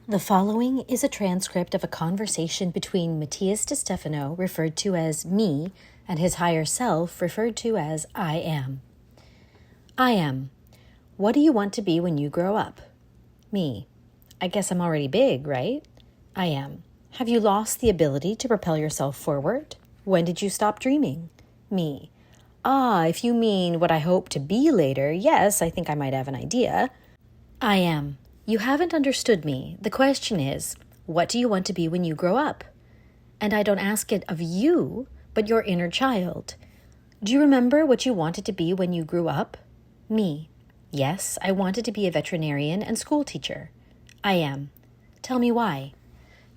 The following is a transcript of a conversation between Matías De Stefano, referred to as me, and his higher self, referred to as I am. I am. What do you want to be when you grow up? Me. I guess I'm already big, right? I am. Have you lost the ability to propel yourself forward? When did you stop dreaming? Me. If you mean what I hope to be later, yes, I think I might have an idea. I am. You haven't understood me. The question is, what do you want to be when you grow up? And I don't ask it of you, but your inner child. Do you remember what you wanted to be when you grew up? Me. Yes, I wanted to be a veterinarian and school teacher. I am. Tell me why.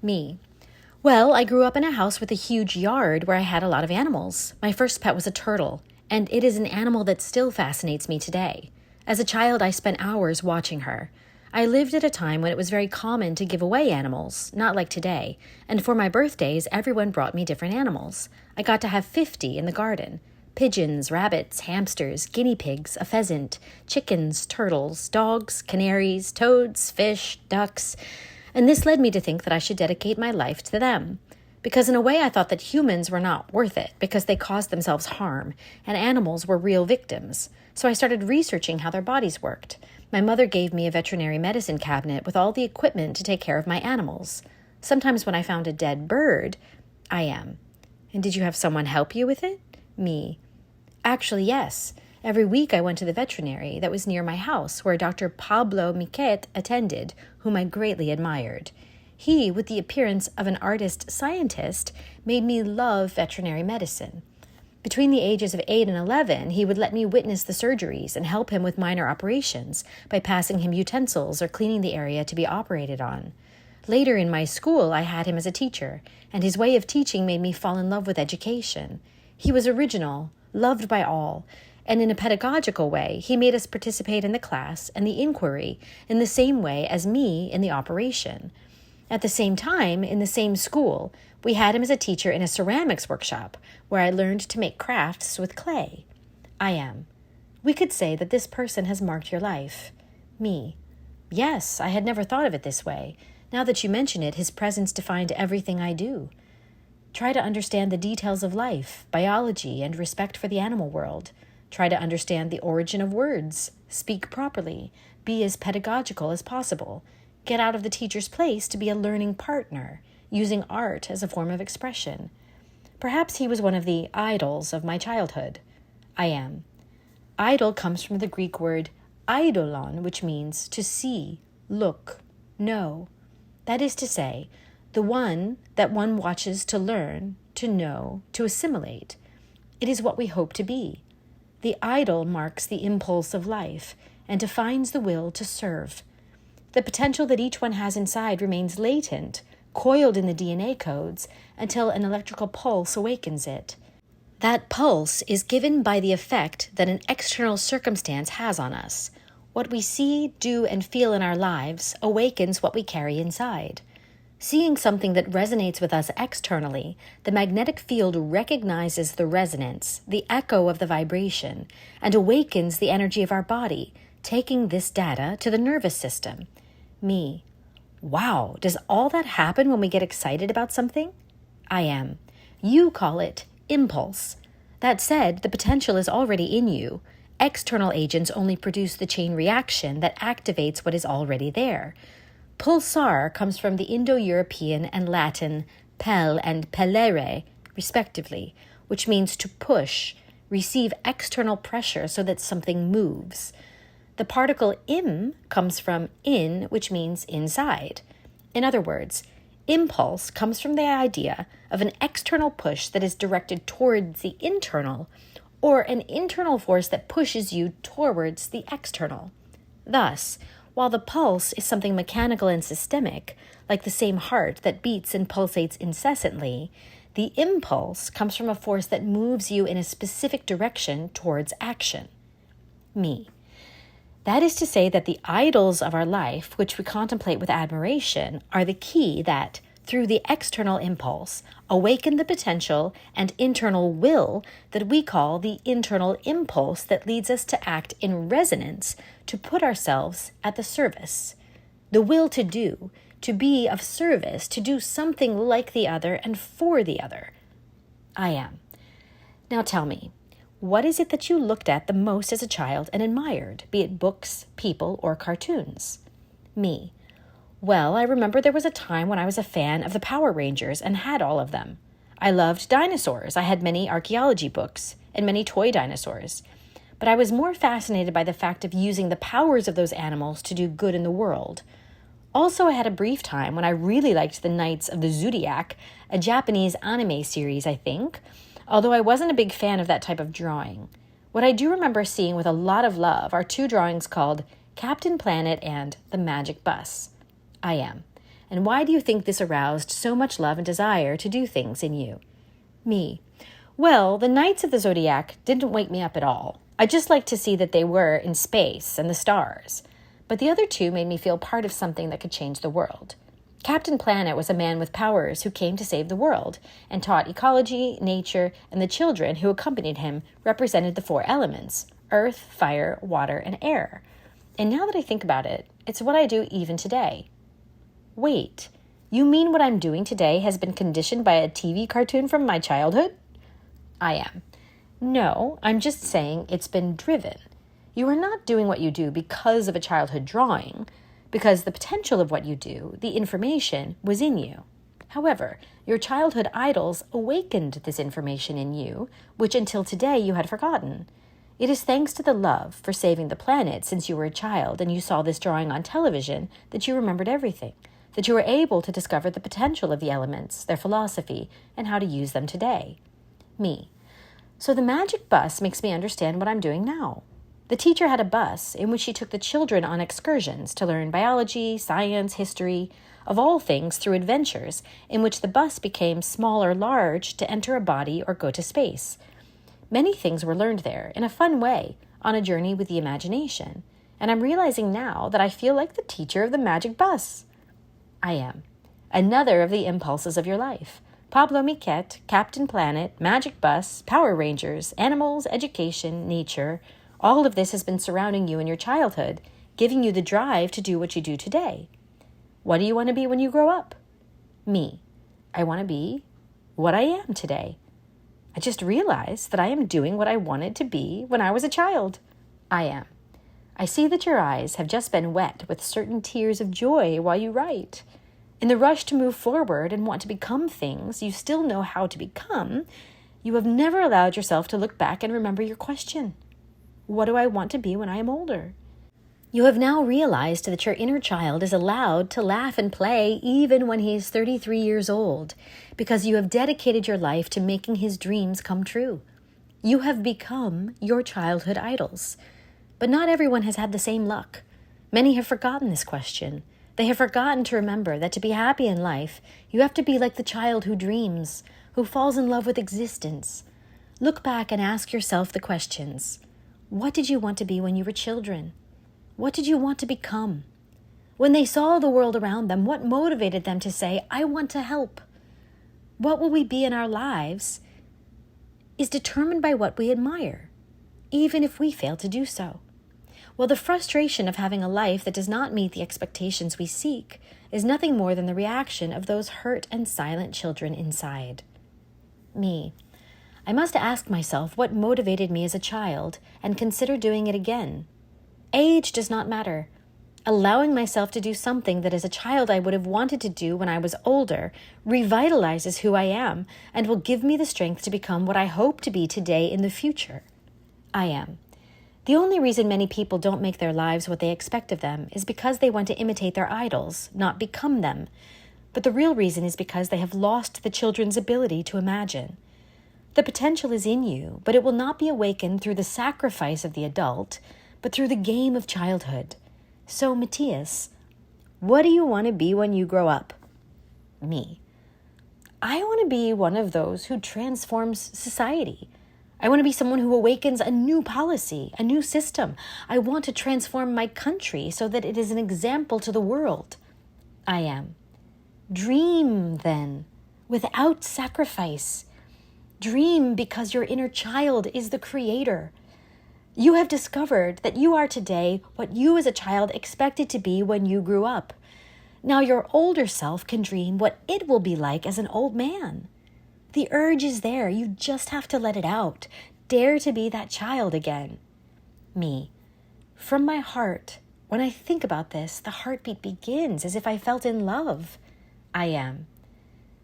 Me. Well, I grew up in a house with a huge yard where I had a lot of animals. My first pet was a turtle, and it is an animal that still fascinates me today. As a child, I spent hours watching her. I lived at a time when it was very common to give away animals, not like today, and for my birthdays, everyone brought me different animals. I got to have 50 in the garden. Pigeons, rabbits, hamsters, guinea pigs, a pheasant, chickens, turtles, dogs, canaries, toads, fish, ducks, and this led me to think that I should dedicate my life to them. Because in a way I thought that humans were not worth it because they caused themselves harm, and animals were real victims. So I started researching how their bodies worked. My mother gave me a veterinary medicine cabinet with all the equipment to take care of my animals. Sometimes when I found a dead bird, I am. And did you have someone help you with it? Me. Actually, yes. Every week I went to the veterinary that was near my house where Dr. Pablo Miquet attended, whom I greatly admired. He, with the appearance of an artist-scientist, made me love veterinary medicine. Between the ages of 8 and 11, he would let me witness the surgeries and help him with minor operations by passing him utensils or cleaning the area to be operated on. Later in my school, I had him as a teacher, and his way of teaching made me fall in love with education. He was original, loved by all, and in a pedagogical way, he made us participate in the class and the inquiry in the same way as me in the operation. At the same time, in the same school, we had him as a teacher in a ceramics workshop where I learned to make crafts with clay. I am. We could say that this person has marked your life. Me. Yes, I had never thought of it this way. Now that you mention it, his presence defined everything I do. Try to understand the details of life, biology, and respect for the animal world. Try to understand the origin of words. Speak properly. Be as pedagogical as possible. Get out of the teacher's place to be a learning partner, using art as a form of expression. Perhaps he was one of the idols of my childhood. I am. Idol comes from the Greek word eidolon, which means to see, look, know. That is to say, the one that one watches to learn, to know, to assimilate. It is what we hope to be. The idol marks the impulse of life and defines the will to serve. The potential that each one has inside remains latent, coiled in the DNA codes, until an electrical pulse awakens it. That pulse is given by the effect that an external circumstance has on us. What we see, do, and feel in our lives awakens what we carry inside. Seeing something that resonates with us externally, the magnetic field recognizes the resonance, the echo of the vibration, and awakens the energy of our body, taking this data to the nervous system. Me. Wow, does all that happen when we get excited about something? I am. You call it impulse. That said, the potential is already in you. External agents only produce the chain reaction that activates what is already there. Pulsar comes from the Indo-European and Latin pel and pellere, respectively, which means to push, receive external pressure so that something moves. The particle im comes from in, which means inside. In other words, impulse comes from the idea of an external push that is directed towards the internal, or an internal force that pushes you towards the external. Thus, while the pulse is something mechanical and systemic, like the same heart that beats and pulsates incessantly, the impulse comes from a force that moves you in a specific direction towards action. Me. That is to say that the idols of our life, which we contemplate with admiration, are the key that, through the external impulse, awaken the potential and internal will that we call the internal impulse that leads us to act in resonance, to put ourselves at the service. The will to do, to be of service, to do something like the other and for the other. I am. Now tell me, what is it that you looked at the most as a child and admired, be it books, people, or cartoons? Me. Well, I remember there was a time when I was a fan of the Power Rangers and had all of them. I loved dinosaurs. I had many archaeology books and many toy dinosaurs. But I was more fascinated by the fact of using the powers of those animals to do good in the world. Also, I had a brief time when I really liked the Knights of the Zodiac, a Japanese anime series, I think, although I wasn't a big fan of that type of drawing. What I do remember seeing with a lot of love are 2 drawings called Captain Planet and The Magic Bus. I am. And why do you think this aroused so much love and desire to do things in you? Me. Well, the Knights of the Zodiac didn't wake me up at all. I just liked to see that they were in space and the stars. But the other 2 made me feel part of something that could change the world. Captain Planet was a man with powers who came to save the world and taught ecology, nature, and the children who accompanied him represented the 4 elements: earth, fire, water, and air. And now that I think about it, it's what I do even today. Wait, you mean what I'm doing today has been conditioned by a TV cartoon from my childhood? I am. No, I'm just saying it's been driven. You are not doing what you do because of a childhood drawing, because the potential of what you do, the information, was in you. However, your childhood idols awakened this information in you, which until today you had forgotten. It is thanks to the love for saving the planet since you were a child and you saw this drawing on television that you remembered everything, that you were able to discover the potential of the elements, their philosophy, and how to use them today. Me. So the magic bus makes me understand what I'm doing now. The teacher had a bus in which she took the children on excursions to learn biology, science, history, of all things through adventures in which the bus became small or large to enter a body or go to space. Many things were learned there in a fun way, on a journey with the imagination, and I'm realizing now that I feel like the teacher of the magic bus. I am. Another of the impulses of your life. Pablo Miquet, Captain Planet, Magic Bus, Power Rangers, animals, education, nature, all of this has been surrounding you in your childhood, giving you the drive to do what you do today. What do you want to be when you grow up? Me. I want to be what I am today. I just realized that I am doing what I wanted to be when I was a child. I am. I see that your eyes have just been wet with certain tears of joy while you write. In the rush to move forward and want to become things you still know how to become, you have never allowed yourself to look back and remember your question. What do I want to be when I am older? You have now realized that your inner child is allowed to laugh and play even when he is 33 years old, because you have dedicated your life to making his dreams come true. You have become your childhood idols. But not everyone has had the same luck. Many have forgotten this question. They have forgotten to remember that to be happy in life, you have to be like the child who dreams, who falls in love with existence. Look back and ask yourself the questions. What did you want to be when you were children? What did you want to become? When they saw the world around them, what motivated them to say, I want to help? What will we be in our lives is determined by what we admire, even if we fail to do so. Well, the frustration of having a life that does not meet the expectations we seek is nothing more than the reaction of those hurt and silent children inside. Me. I must ask myself what motivated me as a child and consider doing it again. Age does not matter. Allowing myself to do something that as a child I would have wanted to do when I was older revitalizes who I am and will give me the strength to become what I hope to be today in the future. I am. The only reason many people don't make their lives what they expect of them is because they want to imitate their idols, not become them. But the real reason is because they have lost the children's ability to imagine. The potential is in you, but it will not be awakened through the sacrifice of the adult, but through the game of childhood. So, Matias, what do you want to be when you grow up? Me. I want to be one of those who transforms society. I want to be someone who awakens a new policy, a new system. I want to transform my country so that it is an example to the world. I am. Dream, then, without sacrifice. Dream because your inner child is the creator. You have discovered that you are today what you as a child expected to be when you grew up. Now your older self can dream what it will be like as an old man. The urge is there. You just have to let it out. Dare to be that child again. Me. From my heart, when I think about this, the heartbeat begins as if I felt in love. I am.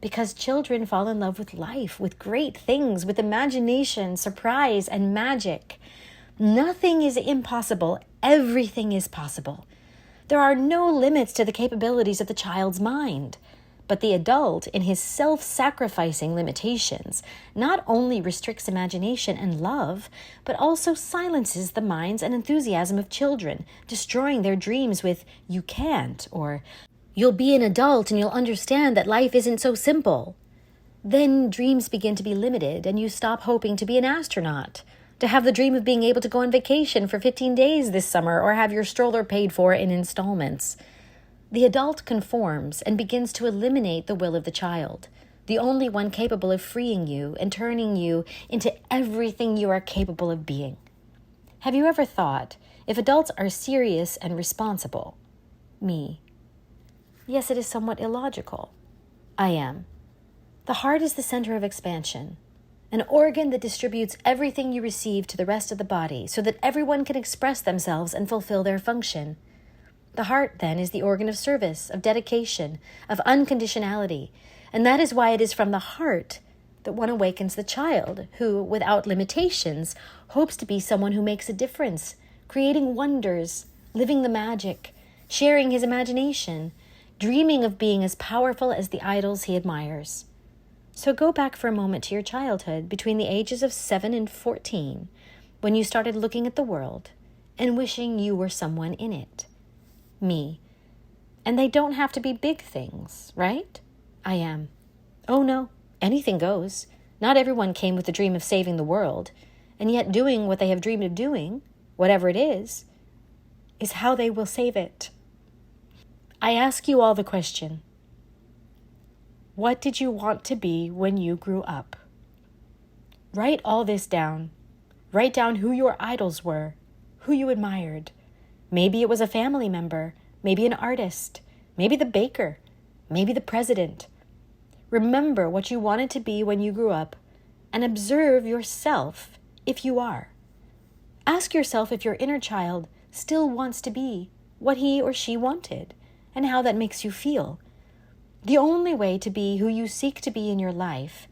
Because children fall in love with life, with great things, with imagination, surprise, and magic. Nothing is impossible. Everything is possible. There are no limits to the capabilities of the child's mind. But the adult, in his self-sacrificing limitations, not only restricts imagination and love, but also silences the minds and enthusiasm of children, destroying their dreams with, "You can't," or "You'll be an adult and you'll understand that life isn't so simple." Then dreams begin to be limited and you stop hoping to be an astronaut, to have the dream of being able to go on vacation for 15 days this summer or have your stroller paid for in installments. The adult conforms and begins to eliminate the will of the child, the only one capable of freeing you and turning you into everything you are capable of being. Have you ever thought, if adults are serious and responsible? Me. Yes, it is somewhat illogical. I am. The heart is the center of expansion, an organ that distributes everything you receive to the rest of the body so that everyone can express themselves and fulfill their function. The heart, then, is the organ of service, of dedication, of unconditionality, and that is why it is from the heart that one awakens the child who, without limitations, hopes to be someone who makes a difference, creating wonders, living the magic, sharing his imagination, dreaming of being as powerful as the idols he admires. So go back for a moment to your childhood between the ages of 7 and 14, when you started looking at the world and wishing you were someone in it. Me. And they don't have to be big things, right? I am. Oh no, anything goes. Not everyone came with the dream of saving the world, and yet doing what they have dreamed of doing, whatever it is how they will save it. I ask you all the question, what did you want to be when you grew up? Write all this down. Write down who your idols were, who you admired. Maybe it was a family member, maybe an artist, maybe the baker, maybe the president. Remember what you wanted to be when you grew up and observe yourself if you are. Ask yourself if your inner child still wants to be what he or she wanted and how that makes you feel. The only way to be who you seek to be in your life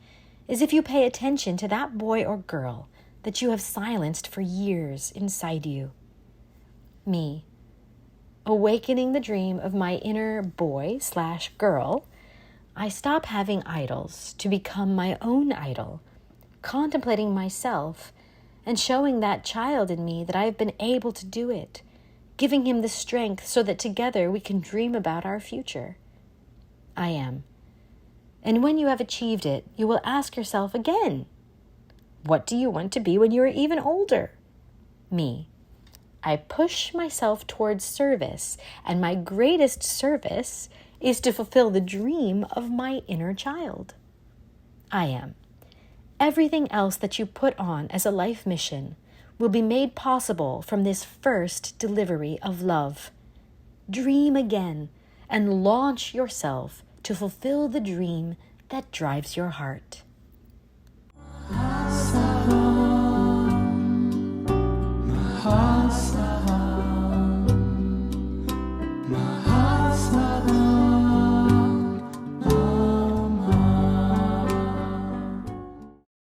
is if you pay attention to that boy or girl that you have silenced for years inside you. Me. Awakening the dream of my inner boy/girl, I stop having idols to become my own idol, contemplating myself and showing that child in me that I have been able to do it, giving him the strength so that together we can dream about our future. I am. And when you have achieved it, you will ask yourself again, what do you want to be when you are even older? Me. I push myself towards service, and my greatest service is to fulfill the dream of my inner child. I am. Everything else that you put on as a life mission will be made possible from this first delivery of love. Dream again and launch yourself to fulfill the dream that drives your heart.